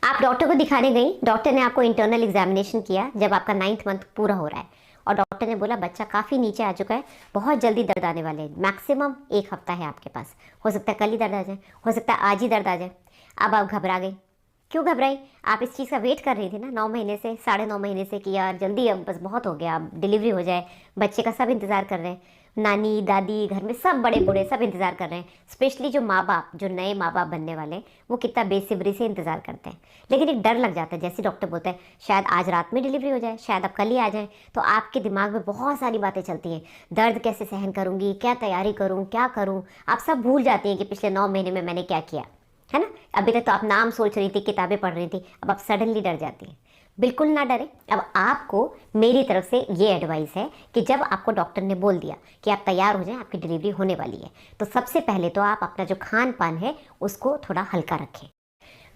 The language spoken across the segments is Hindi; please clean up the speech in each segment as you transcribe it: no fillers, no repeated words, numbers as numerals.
आप डॉक्टर को दिखाने गई, डॉक्टर ने आपको इंटरनल एग्जामिनेशन किया जब आपका 9th मंथ पूरा हो रहा है, और डॉक्टर ने बोला बच्चा काफ़ी नीचे आ चुका है, बहुत जल्दी दर्द आने वाले हैं, मैक्सिमम 1 हफ्ता है आपके पास, हो सकता है कल ही दर्द आ जाए, हो सकता है आज ही दर्द आ जाए। अब आप घबरा गई। क्यों घबराई? आप इस चीज़ का वेट कर रही थी ना 9 महीने से, 9.5 महीने से, कि यार जल्दी, अब बस बहुत हो गया, अब डिलीवरी हो जाए। बच्चे का सब इंतज़ार कर रहे हैं, नानी दादी घर में सब बड़े बूढ़े सब इंतज़ार कर रहे हैं। स्पेशली जो माँ बाप, जो नए माँ बाप बनने वाले हैं, वो कितना बेसब्री से इंतज़ार करते हैं। लेकिन एक डर लग जाता है, जैसे डॉक्टर बोलता है शायद आज रात में डिलीवरी हो जाए, शायद अब कल ही आ जाए, तो आपके दिमाग में बहुत सारी बातें चलती हैं। दर्द कैसे सहन करूँगी, क्या तैयारी करूँ, क्या करूँ, आप सब भूल जाती हैं कि पिछले 9 महीने में मैंने क्या किया है ना। अभी तक तो आप नाम सोच रही थी, किताबें पढ़ रही थी, अब आप सडनली डर जाती हैं। बिल्कुल ना डरे। अब आपको मेरी तरफ से ये एडवाइस है कि जब आपको डॉक्टर ने बोल दिया कि आप तैयार हो जाएं, आपकी डिलीवरी होने वाली है, तो सबसे पहले तो आप अपना जो खान पान है उसको थोड़ा हल्का रखें।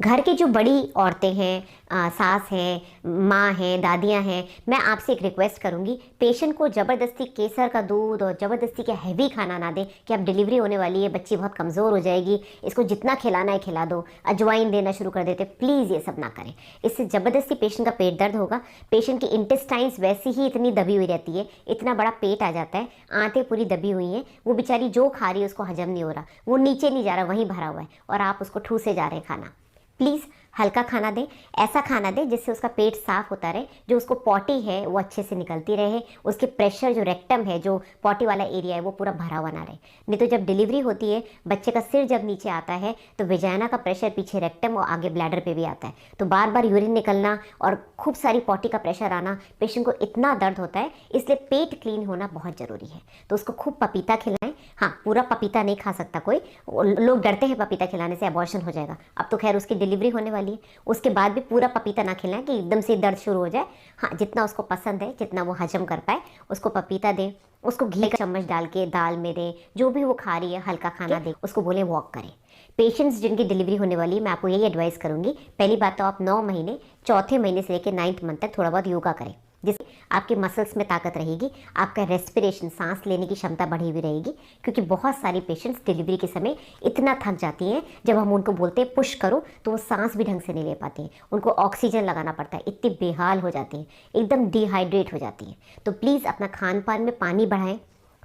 घर की जो बड़ी औरतें हैं, सास हैं, माँ हैं, दादियाँ हैं, मैं आपसे एक रिक्वेस्ट करूँगी, पेशेंट को ज़बरदस्ती केसर का दूध और ज़बरदस्ती के हैवी खाना ना दें कि अब डिलीवरी होने वाली है, बच्ची बहुत कमज़ोर हो जाएगी, इसको जितना खिलाना है खिला दो, अजवाइन देना शुरू कर देते। प्लीज़ ये सब ना करें, इससे ज़बरदस्ती पेशेंट का पेट दर्द होगा। पेशेंट की इंटेस्टाइन्स वैसे ही इतनी दबी हुई रहती है, इतना बड़ा पेट आ जाता है, आंतें पूरी दबी हुई हैं, वो बेचारी जो खा रही है उसको हजम नहीं हो रहा, वो नीचे नहीं जा रहा, वहीं भरा हुआ है, और आप उसको ठूसे जा रहे हैं खाना। प्लीज़ हल्का खाना दें, ऐसा खाना दें जिससे उसका पेट साफ होता रहे, जो उसको पॉटी है वो अच्छे से निकलती रहे, उसके प्रेशर जो रेक्टम है, जो पॉटी वाला एरिया है, वो पूरा भरा हुआ ना रहे। नहीं तो जब डिलीवरी होती है, बच्चे का सिर जब नीचे आता है तो वेजाइना का प्रेशर पीछे रेक्टम और आगे ब्लैडर पे भी आता है, तो बार बार यूरिन निकलना और खूब सारी पॉटी का प्रेशर आना, पेशेंट को इतना दर्द होता है। इसलिए पेट क्लीन होना बहुत ज़रूरी है। तो उसको खूब पपीता खिलाएं। हाँ, पूरा पपीता नहीं खा सकता कोई, लोग डरते हैं पपीता खिलाने से अबॉर्शन हो जाएगा। अब तो खैर उसकी डिलीवरी होने वाली है, उसके बाद भी पूरा पपीता ना खिलाएं कि एकदम से दर्द शुरू हो जाए। हाँ, जितना उसको पसंद है, जितना वो हजम कर पाए, उसको पपीता दें। उसको घी का चम्मच डाल के दाल में दें, जो भी वो खा रही है हल्का खाना दें। उसको बोले वॉक करें। पेशेंट्स जिनकी डिलीवरी होने वाली है, मैं आपको यही एडवाइस करूंगी, पहली बात तो आप 9 महीने, चौथे महीने से लेकर 9th मंथ तक थोड़ा बहुत योगा करें, जिससे आपके मसल्स में ताकत रहेगी, आपका रेस्पिरेशन, सांस लेने की क्षमता बढ़ी हुई रहेगी। क्योंकि बहुत सारी पेशेंट्स डिलीवरी के समय इतना थक जाती हैं, जब हम उनको बोलते हैं पुश करो तो वो सांस भी ढंग से नहीं ले पाती हैं, उनको ऑक्सीजन लगाना पड़ता है, इतनी बेहाल हो जाती हैं, एकदम डिहाइड्रेट हो जाती हैं। तो प्लीज़ अपना खान पान में पानी बढ़ाएं,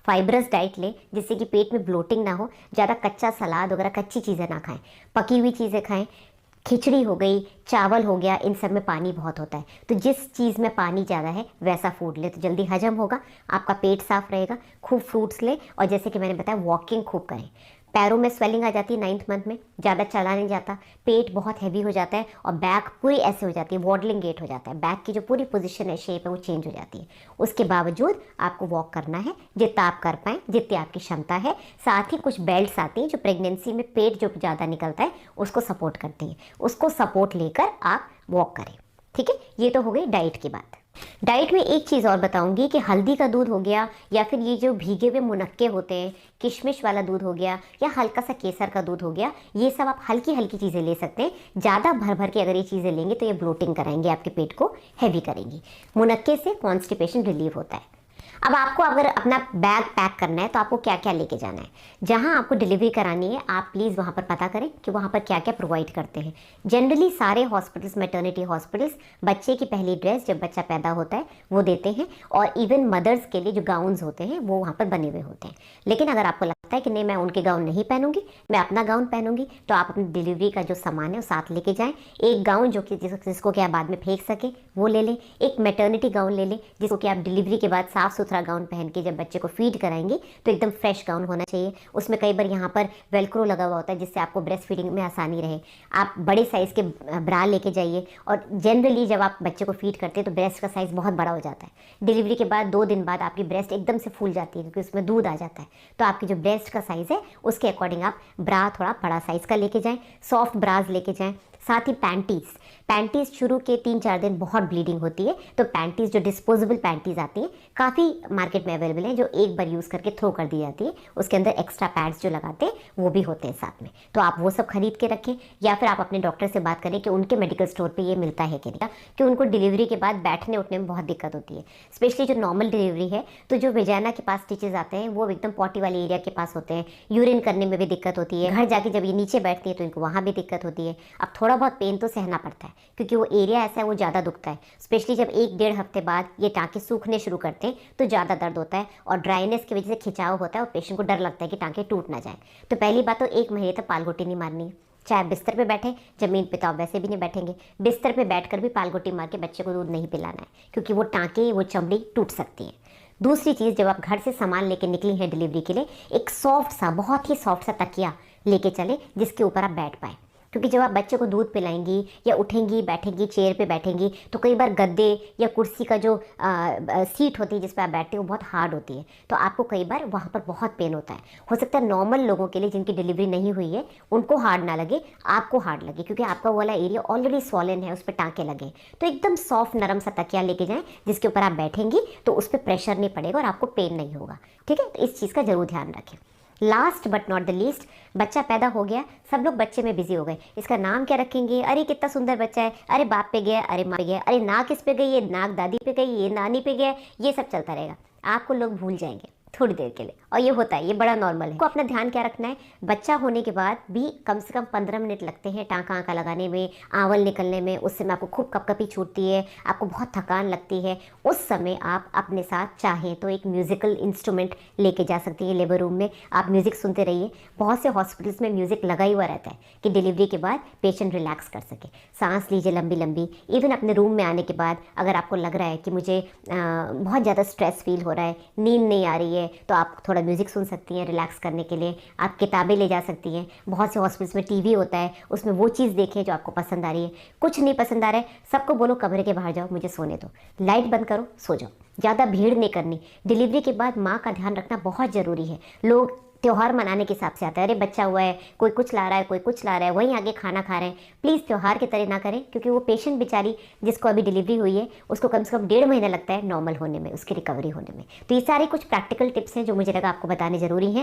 फाइब्रस डाइट लें, जिससे कि पेट में ब्लोटिंग ना हो, ज़्यादा कच्चा सलाद वगैरह कच्ची चीज़ें ना खाएं, पकी हुई चीज़ें खाएं। खिचड़ी हो गई, चावल हो गया, इन सब में पानी बहुत होता है, तो जिस चीज़ में पानी ज़्यादा है वैसा फूड ले तो जल्दी हजम होगा, आपका पेट साफ रहेगा। खूब फ्रूट्स ले, और जैसे कि मैंने बताया वॉकिंग खूब करें। पैरों में स्वेलिंग आ जाती है 9th मंथ में, ज़्यादा चला नहीं जाता, पेट बहुत हैवी हो जाता है, और बैक पूरी ऐसे हो जाती है, वॉडलिंग गेट हो जाता है, बैक की जो पूरी पोजीशन है, शेप है, वो चेंज हो जाती है। उसके बावजूद आपको वॉक करना है जितना आप कर पाएँ, जितनी आपकी क्षमता है। साथ ही कुछ बेल्ट्स आती हैं जो प्रेगनेंसी में पेट जो ज़्यादा निकलता है उसको सपोर्ट करती हैं, उसको सपोर्ट लेकर आप वॉक करें। ठीक है, ये तो हो गई डाइट की बात। डाइट में एक चीज़ और बताऊंगी कि हल्दी का दूध हो गया, या फिर ये जो भीगे हुए मुनक्के होते हैं, किशमिश वाला दूध हो गया, या हल्का सा केसर का दूध हो गया, ये सब आप हल्की हल्की चीज़ें ले सकते हैं। ज़्यादा भर भर के अगर ये चीज़ें लेंगे तो ये ब्लोटिंग कराएंगे, आपके पेट को हैवी करेंगी। मुनक्के से कॉन्स्टिपेशन रिलीव होता है। अब आपको अगर अपना बैग पैक करना है तो आपको क्या क्या लेके जाना है। जहां आपको डिलीवरी करानी है, आप प्लीज़ वहां पर पता करें कि वहां पर क्या क्या प्रोवाइड करते हैं। जनरली सारे हॉस्पिटल्स, मैटरनिटी हॉस्पिटल्स, बच्चे की पहली ड्रेस जब बच्चा पैदा होता है वो देते हैं, और इवन मदर्स के लिए जो गाउन्स होते हैं वो वहाँ पर बने हुए होते हैं। लेकिन अगर आपको लगता है कि नहीं, मैं उनके गाउन नहीं पहनूंगी, मैं अपना गाउन पहनूंगी, तो आप अपनी डिलीवरी का जो सामान है वो साथ लेके जाएँ। एक गाउन जो कि जिसको कि आप बाद में फेंक सके वो ले लें, एक मैटरनिटी गाउन ले लें जिसको कि आप डिलीवरी के बाद साफ सुथरा गाउन पहन के जब बच्चे को फीड कराएंगे तो एकदम फ्रेश गाउन होना चाहिए। उसमें कई बार यहाँ पर वेलक्रो लगा हुआ होता है जिससे आपको ब्रेस्ट फीडिंग में आसानी रहे। आप बड़े साइज़ के ब्रा लेके जाइए, और जनरली जब आप बच्चे को फीड करते हैं तो ब्रेस्ट का साइज़ बहुत बड़ा हो जाता है। डिलीवरी के बाद 2 दिन बाद आपकी ब्रेस्ट एकदम से फूल जाती है क्योंकि उसमें दूध आ जाता है, तो आपकी जो ब्रेस्ट का साइज़ है उसके अकॉर्डिंग आप ब्रा थोड़ा बड़ा साइज़ का लेके जाएँ, सॉफ्ट ब्राज लेके जाएँ। साथ ही पैंटीज़ शुरू के 3-4 दिन बहुत ब्लीडिंग होती है, तो पैंटीज़ जो डिस्पोजेबल पैंटीज़ आती हैं काफ़ी मार्केट में अवेलेबल हैं, जो एक बार यूज़ करके थ्रो कर दी जाती है, उसके अंदर एक्स्ट्रा पैड्स जो लगाते हैं वो भी होते हैं साथ में, तो आप वो सब खरीद के रखें। या फिर आप अपने डॉक्टर से बात करें कि उनके मेडिकल स्टोर पर ये मिलता है कि नहीं, कि उनको डिलीवरी के बाद बैठने उठने में बहुत दिक्कत होती है, स्पेशली जो नॉर्मल डिलीवरी है। तो जो वेजाइना के पास स्टिचेज आते हैं वो एकदम पॉटी वाले एरिया के पास होते हैं, यूरिन करने में भी दिक्कत होती है, घर जाके जब ये नीचे बैठती है तो इनको वहाँ भी दिक्कत होती है। अब थोड़ा थोड़ा बहुत पेन तो सहना पड़ता है क्योंकि वो एरिया ऐसा है, वो ज़्यादा दुखता है। स्पेशली जब 1-1.5 हफ्ते बाद ये टाँके सूखने शुरू करते हैं तो ज़्यादा दर्द होता है और ड्राइनेस की वजह से खिंचाव होता है और पेशेंट को डर लगता है कि टाँके टूट ना जाए। तो पहली बात तो 1 महीने तक पालगोटी नहीं मारनी है। चाहे बिस्तर पे बैठे, ज़मीन पे तो आप वैसे भी नहीं बैठेंगे, बिस्तर पे बैठकर भी पालगोटी मार के बच्चे को दूध नहीं पिलाना है क्योंकि वो टाँके, वो चमड़ी टूट सकती है। दूसरी चीज़, जब आप घर से सामान लेके निकली हैं डिलीवरी के लिए, एक सॉफ्ट सा, बहुत ही सॉफ्ट सा तकिया लेके चले जिसके ऊपर आप बैठ पाए, क्योंकि जब आप बच्चे को दूध पिलाएंगी या उठेंगी बैठेंगी चेयर पे बैठेंगी तो कई बार गद्दे या कुर्सी का जो सीट होती है जिस पर आप बैठते हैं वो बहुत हार्ड होती है, तो आपको कई बार वहाँ पर बहुत पेन होता है। हो सकता है नॉर्मल लोगों के लिए जिनकी डिलीवरी नहीं हुई है उनको हार्ड ना लगे, आपको हार्ड लगे क्योंकि आपका वो वाला एरिया ऑलरेडी स्वॉलन है, उस पर टाँके लगे। तो एकदम सॉफ्ट नरम सा तकिया लेके जाएँ जिसके ऊपर आप बैठेंगी तो उस पर प्रेशर नहीं पड़ेगा और आपको पेन नहीं होगा। ठीक है, तो इस चीज़ का ज़रूर ध्यान रखें। Last but not the least, बच्चा पैदा हो गया, सब लोग बच्चे में बिजी हो गए, इसका नाम क्या रखेंगे, अरे कितना सुंदर बच्चा है, अरे बाप पे गया, अरे माँ पे गया, अरे नाक किस पे गई, ये नाक दादी पे गई, ये नानी पे गया, ये सब चलता रहेगा। आपको लोग भूल जाएंगे थोड़ी देर के लिए, और ये होता है, ये बड़ा नॉर्मल है। आपको अपना ध्यान क्या रखना है, बच्चा होने के बाद भी कम से कम 15 मिनट लगते हैं टाँका आँका लगाने में, आंवल निकलने में, उस समय आपको खूब कपकपी छूटती है, आपको बहुत थकान लगती है। उस समय आप अपने साथ चाहें तो एक म्यूज़िकल इंस्ट्रूमेंट लेके जा सकती हैं लेबर रूम में, आप म्यूज़िक सुनते रहिए। बहुत से हॉस्पिटल्स में म्यूज़िक लगा ही हुआ रहता है कि डिलीवरी के बाद पेशेंट रिलैक्स कर सके, सांस लीजिए लंबी लंबी। इवन अपने रूम में आने के बाद अगर आपको लग रहा है कि मुझे बहुत ज़्यादा स्ट्रेस फील हो रहा है, नींद नहीं आ रही है, तो आप थोड़ा म्यूज़िक सुन सकती हैं रिलैक्स करने के लिए। आप किताबें ले जा सकती हैं, बहुत से हॉस्पिटल्स में टीवी होता है, उसमें वो चीज़ देखें जो आपको पसंद आ रही है। कुछ नहीं पसंद आ रहा है, सबको बोलो कमरे के बाहर जाओ, मुझे सोने दो, लाइट बंद करो, सो जाओ। ज़्यादा भीड़ नहीं करनी। डिलीवरी के बाद माँ का ध्यान रखना बहुत ज़रूरी है। लोग त्यौहार मनाने के हिसाब से आता है, अरे बच्चा हुआ है, कोई कुछ ला रहा है, कोई कुछ ला रहा है, वहीं आगे खाना खा रहे हैं। प्लीज़ त्यौहार की तरह ना करें क्योंकि वो पेशेंट बेचारी जिसको अभी डिलीवरी हुई है उसको कम से कम 1.5 महीना लगता है नॉर्मल होने में, उसकी रिकवरी होने में। तो ये सारे कुछ प्रैक्टिकल टिप्स हैं जो मुझे लगा आपको बताने ज़रूरी हैं।